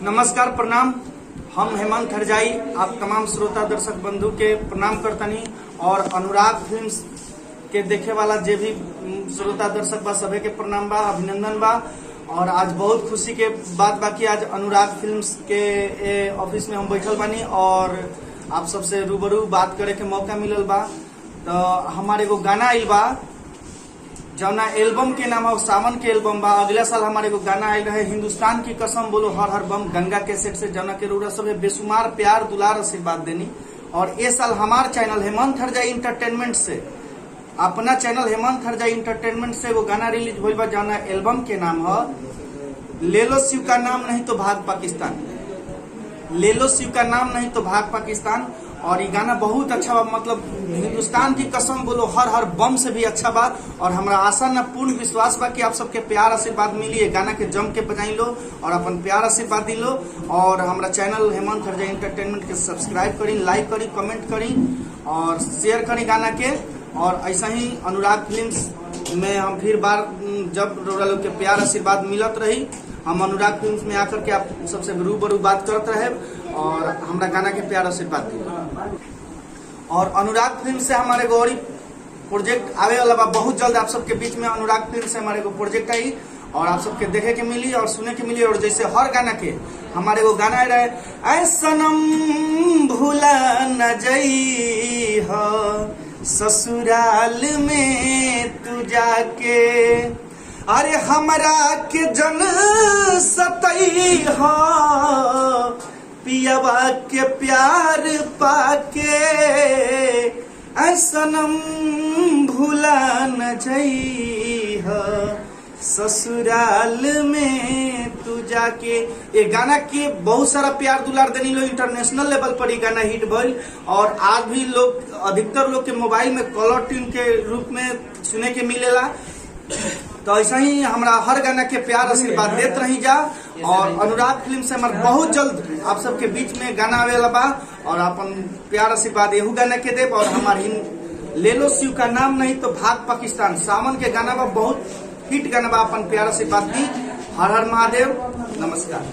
नमस्कार, प्रणाम। हम हेमंत हरजाई आप तमाम श्रोता दर्शक बंधु के प्रणाम करतनी और अनुराग फिल्म्स के देखे वाला जे भी श्रोता दर्शक बा सभे के प्रणाम बा, अभिनंदन बा। और आज बहुत खुशी के बात बा कि आज अनुराग फिल्म्स के ऑफिस में हम बैठल बानी और आप सबसे रूबरू बात करे के मौका मिलल बा। तो हमारे एगो गाना आइल बा जौना एल्बम के नाम है सावन के एल्बम बा। अगला साल हमारे एगो गाना आयल रहे हिंदुस्तान की कसम बोलो हर हर बम, गंगा के सेट से जौना के रूरा सब बेसुमार प्यार दुलार आशीर्वाद देनी। और ये साल हमार चैनल हेमंत हरजाई इंटरटेनमेंट से अपना चैनल हेमंत हरजाई इंटरटेनमेंट से वो गाना रिलीज हुई बा जौना एल्बम के नाम है ले लो शिव का नाम नहीं तो भाग पाकिस्तान। ले लो शिव का नाम नहीं तो भाग पाकिस्तान। और ये गाना बहुत अच्छा बा, मतलब हिंदुस्तान की कसम बोलो हर हर बम से भी अच्छा बा। और हमारा आशा न पूर्ण विश्वास बा कि आप सबके प्यार आशीर्वाद मिली। ये गाना के जम के बजाई लो और अपन प्यार आशीर्वाद दी लो। और हमारा चैनल हेमंत हरजाई इंटरटेनमेंट के सब्सक्राइब करी, लाइक करी, कमेंट करी और शेयर करी गाना के। और ऐसा ही अनुराग फिल्म्स में हम फिर बार जब रोड़ा लोग के प्यार आशीर्वाद मिलत रही, हम अनुराग फिल्म्स में आकर के आप सबसे रूबरू बात करते रहे और हमारा गाना के प्यार आशीर्वाद दी। और अनुराग फिल्म से हमारे गौरी प्रोजेक्ट आवे वाला बा बहुत जल्द आप सबके बीच में। अनुराग फिल्म से हमारे को प्रोजेक्ट आई और आप सबके देखे के मिली और सुने के मिली। और जैसे हर गाना के हमारे को गाना रहे ऐ सनम भूला न जई हो ससुराल में तू जाके, अरे हमरा के जन सतई हो पियावा के प्यार पाके, ऐ सनम भूला न जई हो ससुराल में तू जाके। ये गाना के बहुत सारा प्यार दुलार देनी लोग इंटरनेशनल लेवल पर ये गाना हिट भइल। और आज भी लोग अधिकतर लोग के मोबाइल में कलर ट्यून के रूप में सुने के मिलेला। तो ऐसा ही हमारा हर गाना के प्यार आशीर्वाद देते रही जा। और अनुराग फिल्म से हमारे बहुत जल्द आप सबके बीच में गाना आवेला बा और अपन प्यार आशीर्वाद एहू गाना के देव। और हमारे ले लो शिव का नाम नहीं तो भाग पाकिस्तान सावन के गाना बा, बहुत हिट गाना बा, अपन प्यार आशीर्वाद दी। हर हर महादेव, नमस्कार।